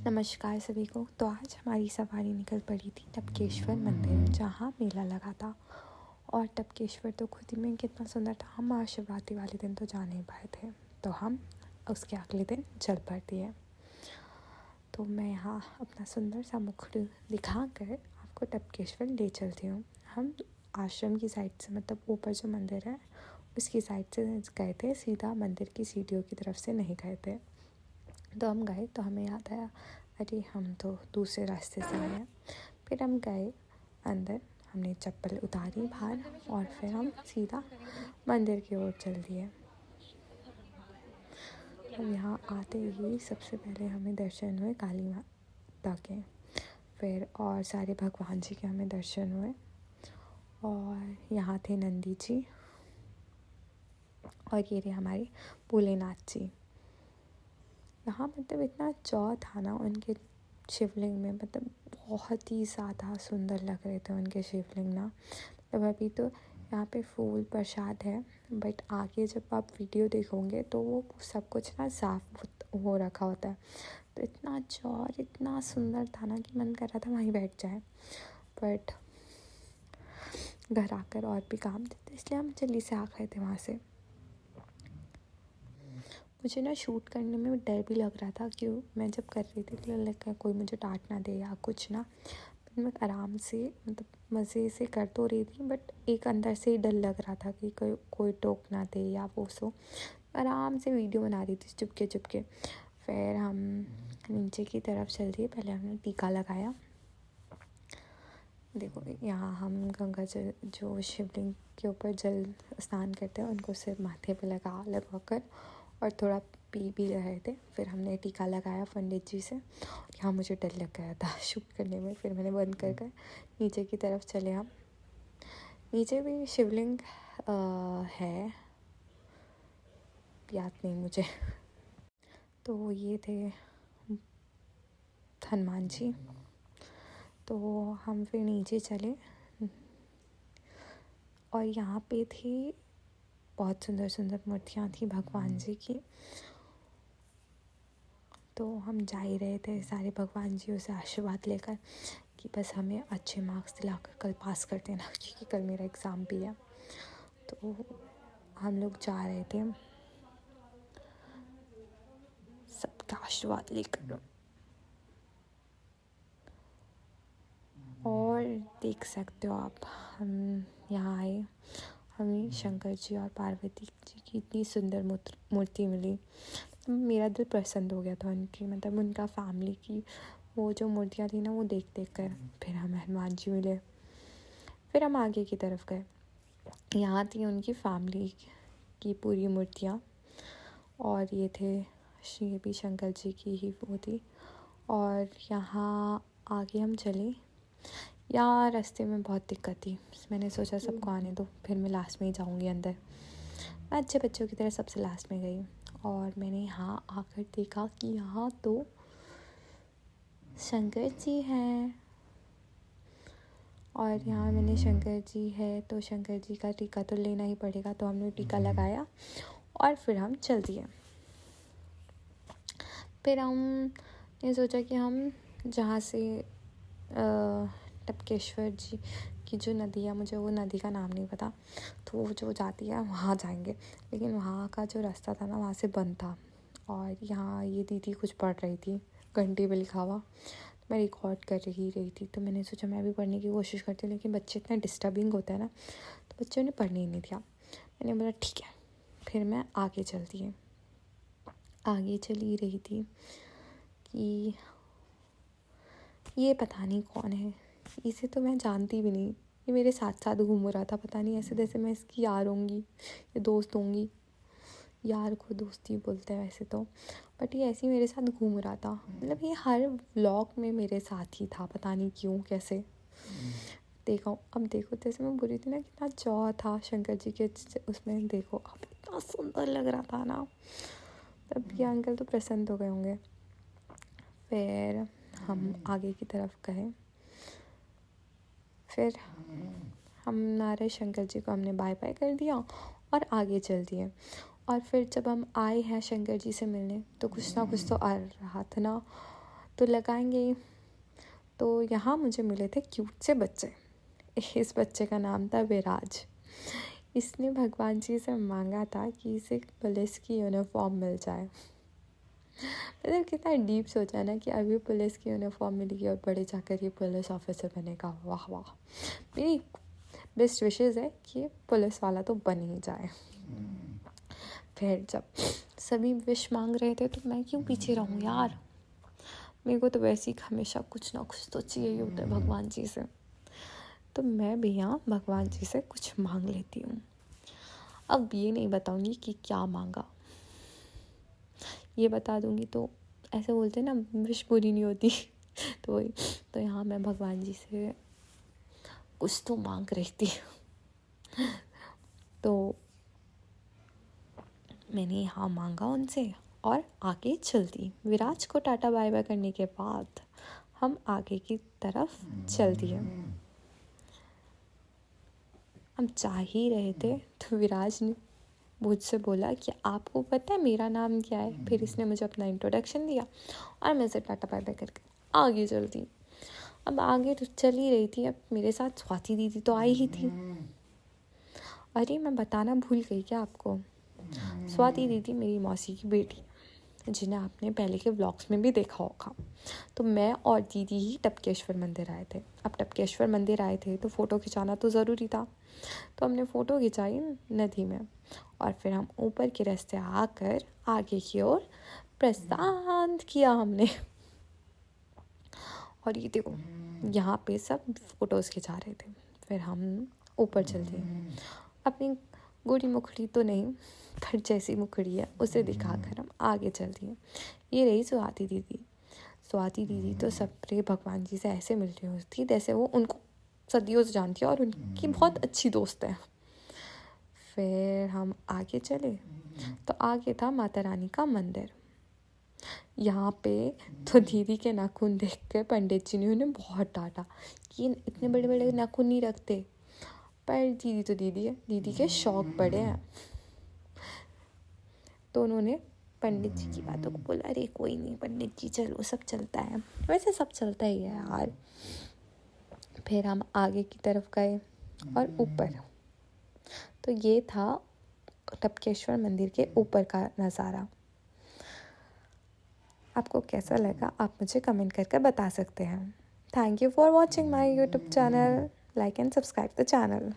नमस्कार सभी को। तो आज हमारी सवारी निकल पड़ी थी टपकेश्वर मंदिर, जहाँ मेला लगा था। और टपकेश्वर तो खुद ही में कितना सुंदर था। हम महाशिवरात्रि वाले दिन तो जा नहीं पाए थे, तो हम उसके अगले दिन चल पड़ती है। तो मैं यहाँ अपना सुंदर सा मुख दिखा कर आपको टपकेश्वर ले चलती हूँ। हम आश्रम की साइड से, मतलब ऊपर जो मंदिर है उसकी साइड से गए थे, सीधा मंदिर की सीढ़ियों की तरफ से नहीं गए थे। तो हम गए तो हमें याद आया, अरे हम तो दूसरे रास्ते से आए हैं। फिर हम गए अंदर, हमने चप्पल उतारी बाहर और फिर हम सीधा मंदिर की ओर चल दिए। अब यहाँ आते ही सबसे पहले हमें दर्शन हुए काली माता के, फिर और सारे भगवान जी के हमें दर्शन हुए। और यहाँ थे नंदी जी और ये रहे हमारे भोलेनाथ जी। यहाँ मतलब इतना चौ था ना उनके शिवलिंग में, मतलब बहुत ही ज़्यादा सुंदर लग रहे थे उनके शिवलिंग ना। मतलब अभी तो यहाँ पे फूल प्रसाद है, बट आगे जब आप वीडियो देखोगे तो वो सब कुछ ना साफ हो रखा होता है। तो इतना चौर इतना सुंदर था ना कि मन कर रहा था वहीं बैठ जाए, बट घर आकर और भी काम थे तो इसलिए हम जल्दी से आ गए थे वहाँ से। मुझे ना शूट करने में डर भी लग रहा था, क्यों मैं जब कर रही थी तो लगा कोई मुझे डांट ना दे या कुछ ना। मैं आराम से मतलब मज़े से कर तो रही थी, बट एक अंदर से ही डर लग रहा था कि कोई टोक ना दे या वो सो। आराम से वीडियो बना रही थी चुपके चुपके। फिर हम नीचे की तरफ चल दिए। पहले हमने टीका लगाया। देखो यहाँ हम गंगा जल जो शिवलिंग के ऊपर जल स्नान करते हैं उनको सिर्फ माथे पे लगा कर और थोड़ा पी भी रहे थे। फिर हमने टीका लगाया पंडित जी से। यहाँ मुझे डर लग गया था शूट करने में, फिर मैंने बंद कर नीचे की तरफ चले हम। नीचे भी शिवलिंग है, याद नहीं मुझे। तो ये थे हनुमान जी। तो हम फिर नीचे चले और यहाँ पे थी बहुत सुंदर सुंदर मूर्तियाँ थी भगवान जी की। तो हम जा ही रहे थे सारे भगवान जी से आशीर्वाद लेकर कि बस हमें अच्छे मार्क्स दिलाकर कल पास कर देना, क्योंकि कल मेरा एग्ज़ाम भी है। तो हम लोग जा रहे थे सबका आशीर्वाद लेकर। और देख सकते हो आप, हम यहाँ आए, हमें शंकर जी और पार्वती जी की इतनी सुंदर मूर्ति मिली। मेरा दिल प्रसन्न हो गया था उनकी, मतलब उनका फैमिली की वो जो मूर्तियाँ थी ना वो देख देख कर। फिर हमें हनुमान जी मिले। फिर हम आगे की तरफ गए, यहाँ थी उनकी फैमिली की पूरी मूर्तियाँ। और ये थे श्री भी शंकर जी की ही वो थी। और यहाँ आगे हम चले, यार रास्ते में बहुत दिक्कत थी। मैंने सोचा सबको आने दो, फिर मैं लास्ट में ही जाऊँगी अंदर। मैं अच्छे बच्चों की तरह सबसे लास्ट में गई और मैंने यहाँ आकर देखा कि यहाँ तो शंकर जी हैं। और यहाँ मैंने शंकर जी है तो शंकर जी का टीका तो लेना ही पड़ेगा, तो हमने टीका लगाया और फिर हम चल दिए। फिर हमने सोचा कि हम जहाँ से टपकेश्वर जी की जो नदी है, मुझे वो नदी का नाम नहीं पता, तो वो जो जाती है वहाँ जाएंगे। लेकिन वहाँ का जो रास्ता था ना वहाँ से बंद था। और यहाँ ये दीदी कुछ पढ़ रही थी, घंटी पे लिखा हुआ। मैं रिकॉर्ड कर ही रही थी, तो मैंने सोचा मैं भी पढ़ने की कोशिश करती हूँ, लेकिन बच्चे इतना डिस्टर्बिंग होता है ना, तो बच्चों ने पढ़ने ही नहीं दिया। मैंने बोला ठीक है। फिर मैं आगे चली रही थी कि ये पता नहीं कौन है, इसे तो मैं जानती भी नहीं। ये मेरे साथ साथ घूम रहा था, पता नहीं ऐसे जैसे मैं इसकी यार होंगी या दोस्त होंगी। यार को दोस्ती बोलते हैं वैसे तो, बट ये ऐसे ही मेरे साथ घूम रहा था। मतलब ये हर व्लॉग में मेरे साथ ही था, पता नहीं क्यों कैसे। देखो अब देखो, जैसे मैं बुरी थी ना, कितना चौ था शंकर जी के उसमें। देखो अब इतना सुंदर लग रहा था ना, तब ये अंकल तो प्रसन्न हो गए होंगे। फिर हम आगे की तरफ गए। फिर हम नारायण शंकर जी को हमने बाय बाय कर दिया और आगे चल दिए। और फिर जब हम आए हैं शंकर जी से मिलने, तो कुछ ना कुछ तो आ रहा था ना। तो लगाएंगे। तो यहाँ मुझे मिले थे क्यूट से बच्चे। इस बच्चे का नाम था विराज। इसने भगवान जी से मांगा था कि इसे पुलिस की यूनिफॉर्म मिल जाए। मतलब कितना डीप सोचा ना कि अभी पुलिस की यूनिफॉर्म मिलेगी और बड़े जाकर ये पुलिस ऑफिसर बनेगा। वाह वाह, मेरी बेस्ट विशेज़ है कि पुलिस वाला तो बन ही जाए। फिर जब सभी विश मांग रहे थे तो मैं क्यों पीछे रहूं यार, मेरे को तो वैसे ही हमेशा कुछ ना कुछ तो चाहिए ही होता है भगवान जी से। तो मैं भी यहाँ भगवान जी से कुछ मांग लेती हूँ। अब ये नहीं बताऊँगी कि क्या मांगा, ये बता दूँगी तो ऐसे बोलते हैं ना विश पूरी नहीं होती। तो वही, तो यहाँ मैं भगवान जी से कुछ तो मांग रही थी। तो मैंने यहाँ मांगा उनसे और आगे चल दी। विराज को टाटा बाय बाय करने के बाद हम आगे की तरफ चल दिए। हम जा ही रहे थे तो विराज ने मुझसे बोला कि आपको पता है मेरा नाम क्या है। फिर इसने मुझे अपना इंट्रोडक्शन दिया और मैं से टाटा बाय बाय करके आगे चल दी। अब आगे तो चल ही रही थी, अब मेरे साथ स्वाति दीदी तो आई ही थी। अरे मैं बताना भूल गई क्या आपको, स्वाति दीदी मेरी मौसी की बेटी, जिन्हें आपने पहले के व्लॉग्स में भी देखा होगा। तो मैं और दीदी ही टपकेश्वर मंदिर आए थे। अब टपकेश्वर मंदिर आए थे तो फ़ोटो खिंचाना तो ज़रूरी था, तो हमने फ़ोटो खिंचाई नदी में और फिर हम ऊपर के रास्ते आकर आगे की ओर प्रस्थान किया हमने। और ये देखो यहाँ पे सब फ़ोटोज़ खिंचा रहे थे। फिर हम ऊपर चल दिए। अपनी गोरी मुखड़ी तो नहीं पर जैसी मुखड़ी है उसे दिखाकर हम आगे चल दिए। ये रही स्वाति दीदी। स्वाति दीदी तो सबरे भगवान जी से ऐसे मिल रही होती जैसे वो उनको सदियों से जानती है और उनकी बहुत अच्छी दोस्त है। फिर हम आगे चले तो आगे था माता रानी का मंदिर। यहाँ पे तो दीदी के नाखून देख के पंडित जी ने उन्हें बहुत डांटा कि इतने बड़े बड़े नाखून नहीं रखते, पर दीदी तो दीदी है, दीदी के शौक बड़े हैं। तो उन्होंने पंडित जी की बातों को बोला अरे कोई नहीं पंडित जी, चलो सब चलता है, वैसे सब चलता ही है यार। फिर हम आगे की तरफ गए और ऊपर, तो ये था टपकेश्वर मंदिर के ऊपर का नज़ारा। आपको कैसा लगा आप मुझे कमेंट करके बता सकते हैं। Thank you for watching my YouTube channel. Like and subscribe the channel.